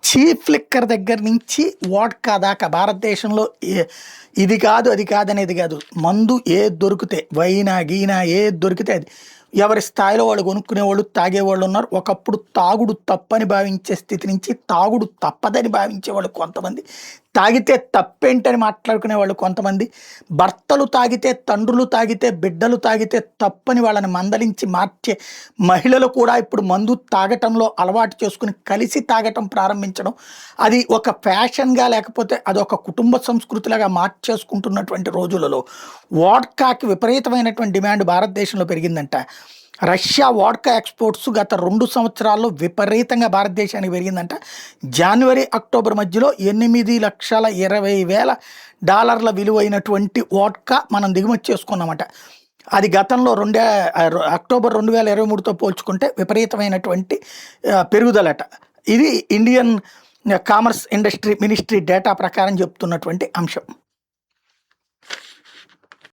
Chief liquor దగ్గర నుంచి vodka దాకా భారతదేశంలో ఇది కాదు అది కాదనేది కాదు. మందు ఏది దొరికితే వైనా గీనా ఏది దొరికితే అది ఎవరి స్థాయిలో వాళ్ళు కొనుక్కునేవాళ్ళు తాగేవాళ్ళు ఉన్నారు. ఒకప్పుడు తాగుడు తప్పని భావించే స్థితి నుంచి తాగుడు తప్పదని భావించేవాళ్ళు కొంతమంది, తాగితే తప్పేంటని మాట్లాడుకునే వాళ్ళు కొంతమంది, భర్తలు తాగితే తండ్రులు తాగితే బిడ్డలు తాగితే తప్పని వాళ్ళని మందలించి మార్చే మహిళలు కూడా ఇప్పుడు మందు తాగటంలో అలవాటు చేసుకుని కలిసి తాగటం ప్రారంభించడం, అది ఒక ఫ్యాషన్గా లేకపోతే అదొక కుటుంబ సంస్కృతిలాగా మార్చేసుకుంటున్నటువంటి రోజులలో వోడ్కాకి విపరీతమైనటువంటి డిమాండ్ భారతదేశంలో పెరిగిందంట. రష్యా వోడ్కా ఎక్స్పోర్ట్స్ గత 2 సంవత్సరాల్లో విపరీతంగా భారతదేశానికి పెరిగిందంట. జనవరి అక్టోబర్ మధ్యలో $8,20,000 విలువైనటువంటి వోడ్కా మనం దిగుమతి చేసుకున్నామట. అది గతంలో అక్టోబర్ 2023తో పోల్చుకుంటే విపరీతమైనటువంటి పెరుగుదలట. ఇది Indian commerce industry ministry data ప్రకారం చెప్తున్నటువంటి అంశం.